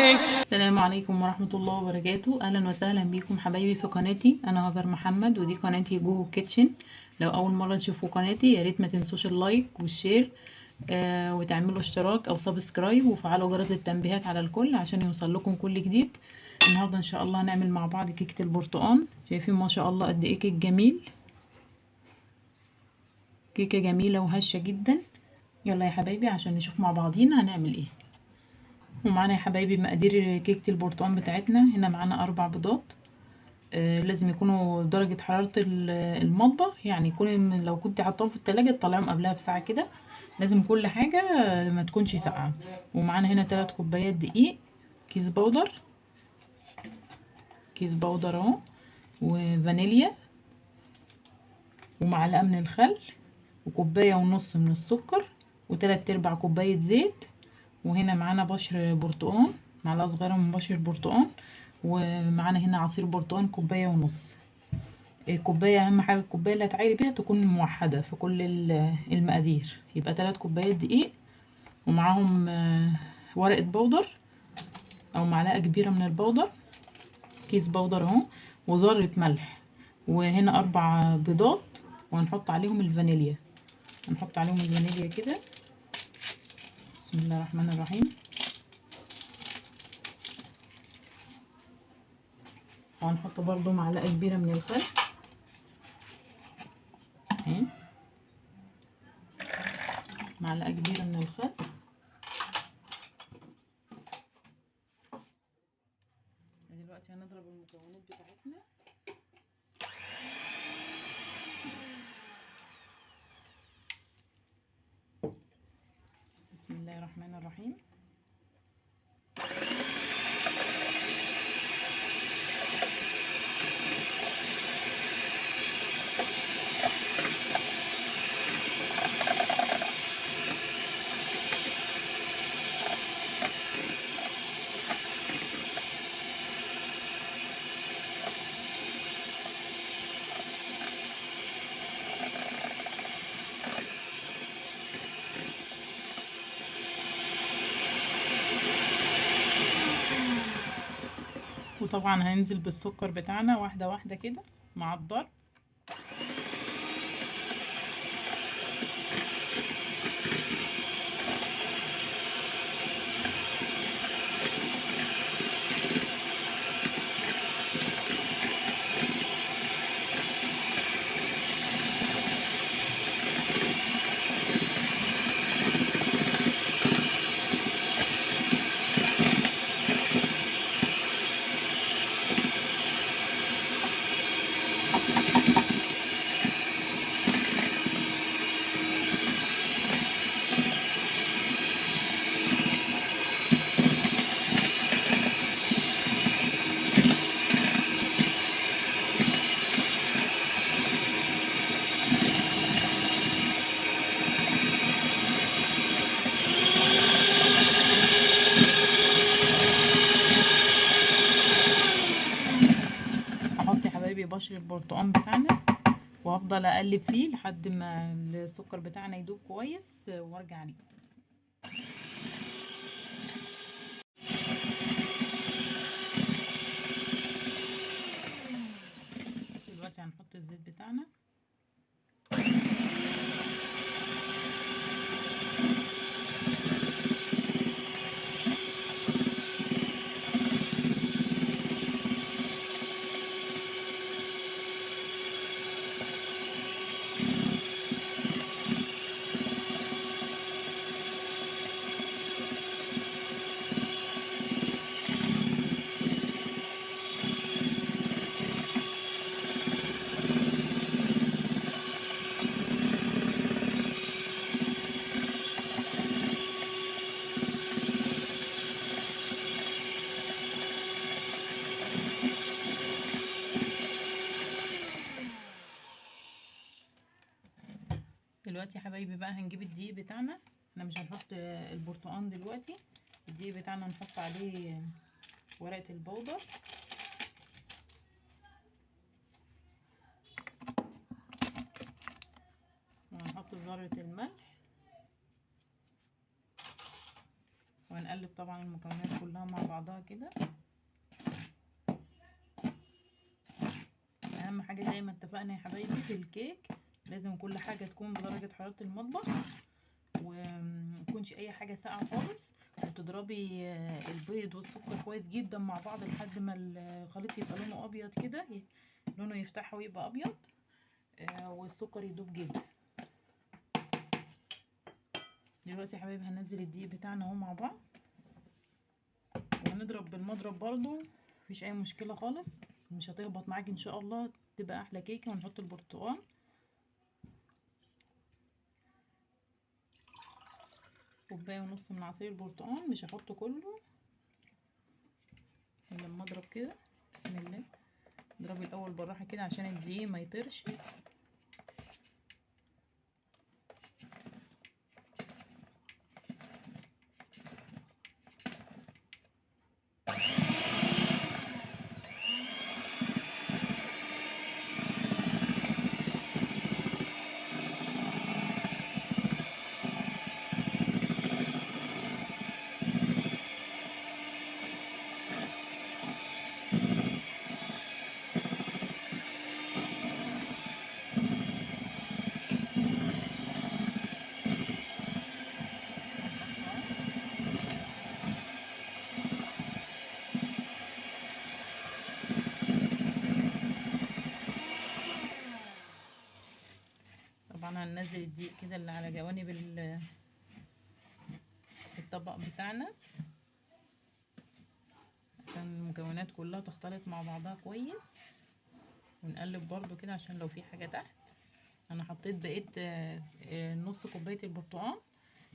السلام عليكم ورحمة الله وبركاته. أهلا وسهلا بكم حبايبي في قناتي. أنا هاجر محمد ودي قناتي جوجو كيتشن. لو أول مرة تشوفوا قناتي ياريت ما تنسوش اللايك والشير وتعملوا اشتراك أو سبسكرايب وفعلوا جرس التنبيهات على الكل عشان يوصل لكم كل جديد. النهاردة إن شاء الله هنعمل مع بعض كيكة البرتقال. شايفين ما شاء الله قد إيه كيك جميل، كيكة جميلة وهشة جدا. يلا يا حبايبي عشان نشوف مع بعضينا هنعمل ايه. ومعانا يا حبايبي مقادير كيكة البرتقال بتاعتنا. هنا معانا 4 بيضات. لازم يكونوا درجة حرارة المطبخ، يعني يكون لو كنت حطاهم في التلاجة تطلعهم قبلها بساعة كده. لازم كل حاجة ما تكونش ساقعة. ومعانا هنا 3 كوبايات دقيق، كيس بودر، كيس بودر اهو، وفانيليا، ومعلقة من الخل، وكوباية ونص من السكر، وتلات ارباع كوباية زيت. وهنا معانا بشر برتقان، معلقة صغيرة من بشر برتقان. ومعانا هنا عصير برتقان كوباية ونص. الكوباية اهم حاجة الكوباية اللي هتعايري بيها تكون موحدة في كل المقادير. يبقى 3 كوبايات دقيق، ومعاهم ورقة بودر او معلقة كبيرة من البودر، كيس بودر اهو، وذرة ملح. وهنا 4 بيضات، وهنحط عليهم الفانيليا. هنحط عليهم الفانيليا كده. بسم الله الرحمن الرحيم. وهنحط برضو معلقة كبيرة من الخل اهي، معلقة كبيرة من الخل. دلوقتي هنضرب المكونات بتاعتنا. بسم الله الرحمن الرحيم. وطبعا هننزل بالسكر بتاعنا واحدة واحدة كده مع الضرب. هحط يا حبايبي بشر البرتقال بتاعنا، وهفضل اقلب فيه لحد ما السكر بتاعنا يدوب كويس وارجع عليه. دلوقتي هنحط الزيت بتاعنا. دلوقتي يا حبايبي بقى هنجيب الدقيق بتاعنا. احنا مش هنحط البرتقال دلوقتي. الدقيق بتاعنا نحط عليه ورقة البودر، وهنحط ذرة الملح، ونقلب طبعا المكونات كلها مع بعضها كده. اهم حاجه زي ما اتفقنا يا حبايبي في الكيك لازم كل حاجه تكون بدرجه حراره المطبخ، وميكونش اي حاجه ساقعه خالص، وتضربي البيض والسكر كويس جدا مع بعض لحد ما الخليط يبقى لونه ابيض كده، لونه يفتح ويبقى ابيض، والسكر يدوب جدا. دلوقتي يا حبايبي هننزل الدقيق بتاعنا اهو مع بعض، وهنضرب بالمضرب برضو، مفيش اي مشكله خالص، مش هتهبط معاكي ان شاء الله، تبقى احلى كيكه. ونحط البرتقال، كوبايه ونص من عصير البرتقال، مش هحطه كله الا لما اضرب كده. بسم الله. اضربي الاول بالراحه كده عشان الدقيق ما يطيرش. طبعا هننزل الدقيق كده اللي على جوانب الطبق بتاعنا عشان المكونات كلها تختلط مع بعضها كويس، ونقلب برضو كده عشان لو في حاجه تحت. انا حطيت بقيت نص كوبايه البرتقال،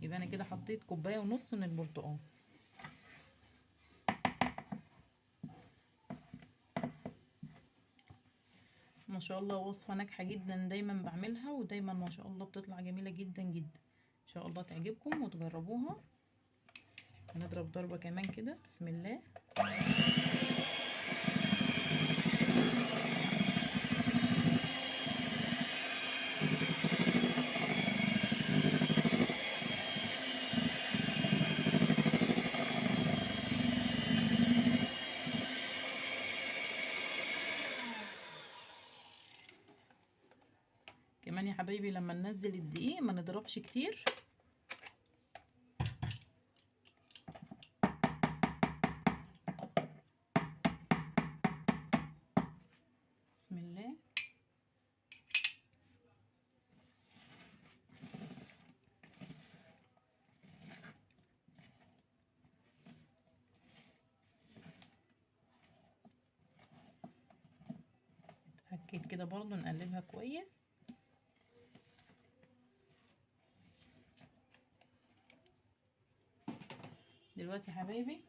يبقى انا كده حطيت كوبايه ونص من البرتقال. ما شاء الله وصفه ناجحه جدا، دايما بعملها ودايما ما شاء الله بتطلع جميله جدا جدا. ان شاء الله تعجبكم وتجربوها. هنضرب ضربه كمان كده. بسم الله. كمان يا حبايبي لما ننزل الدقيق ما نضربش كتير. بسم الله. اتأكد كده برضو نقلبها كويس. دلوقتي يا حبايبي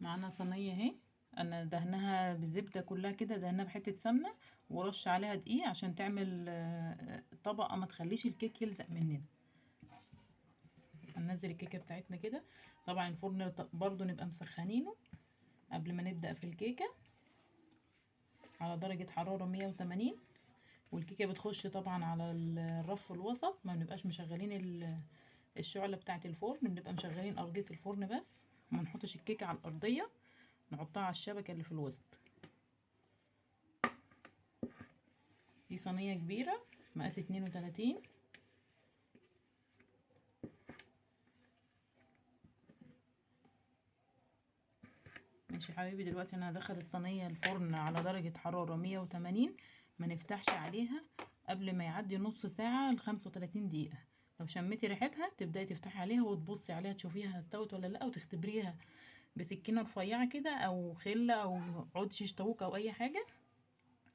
معانا صينيه اهي، انا دهنها بالزبده كلها كده، دهنها بحته سمنه ورش عليها دقيق عشان تعمل طبقه ما تخليش الكيك يلزق مننا. هننزل الكيكه بتاعتنا كده. طبعا الفرن برضو نبقى مسخنينه قبل ما نبدا في الكيكه على درجه حراره 180، والكيكه بتخش طبعا على الرف الوسط، ما بنبقاش مشغلين الشعله بتاعه الفرن، بنبقى مشغلين ارضيه الفرن بس، وما نحطش الكيكه على الارضيه، نحطها على الشبكه اللي في الوسط. دي صينيه كبيره مقاس 32. ماشي يا حبيبي. دلوقتي انا هدخل الصينيه الفرن على درجه حراره 180، ما نفتحش عليها قبل ما يعدي نص ساعه ل 35 دقيقه. لو شميتي ريحتها تبداي تفتحي عليها وتبصي عليها تشوفيها استوت ولا لا، وتختبريها بسكينه رفيعه كده او خله او عود شيش طاووق او اي حاجه،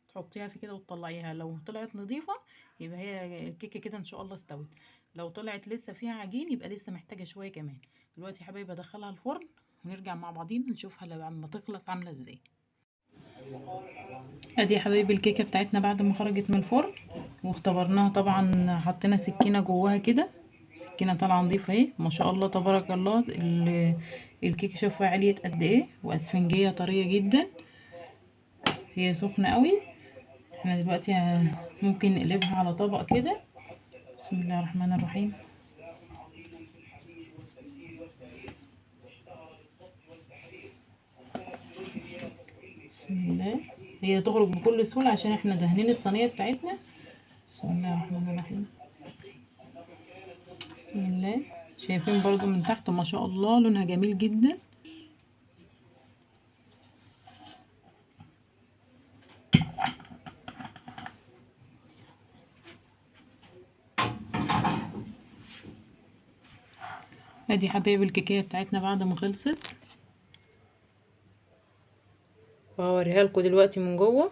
تحطيها في كده وتطلعيها. لو طلعت نظيفه يبقى هي الكيكه كده ان شاء الله استوت، لو طلعت لسه فيها عجين يبقى لسه محتاجه شويه كمان. دلوقتي يا حبايبي ادخلها الفرن ونرجع مع بعضين نشوفها لما تخلص عامله ازاي. ادي يا حبايبي الكيكه بتاعتنا بعد ما خرجت من الفرن واختبرناها، طبعا حطينا سكينه جواها كده، سكينه طالعه نظيفه اهي ما شاء الله تبارك الله. الكيكه شوفوا عليت قد ايه، واسفنجيه طريه جدا، هي سخنه قوي. احنا دلوقتي ممكن نقلبها على طبق كده. بسم الله الرحمن الرحيم. بسم الله. هي تخرج بكل سهولة عشان احنا دهنين الصينية بتاعتنا. بسم الله الرحمن الرحيم. بسم الله. شايفين برضو من تحت ما شاء الله لونها جميل جدا. ادي حبايب الكيكه بتاعتنا بعد ما خلصت، وهوريها لكم دلوقتي من جوه.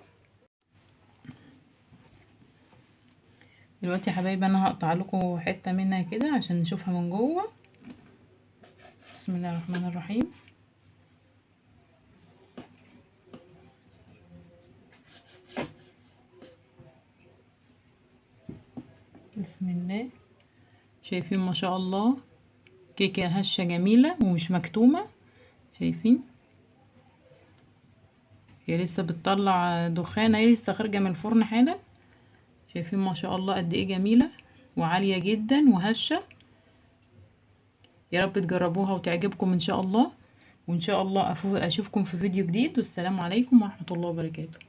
دلوقتي يا حبايبي انا هقطع لكم حته منها كده عشان نشوفها من جوه. بسم الله الرحمن الرحيم. بسم الله. شايفين ما شاء الله كيكه هشه جميله ومش مكتومه. شايفين هي لسه بتطلع دخان، هي لسه خارجه من الفرن حالا. شايفين ما شاء الله قد ايه جميله وعاليه جدا وهشه. يا رب تجربوها وتعجبكم ان شاء الله، وان شاء الله اشوفكم في فيديو جديد، والسلام عليكم ورحمه الله وبركاته.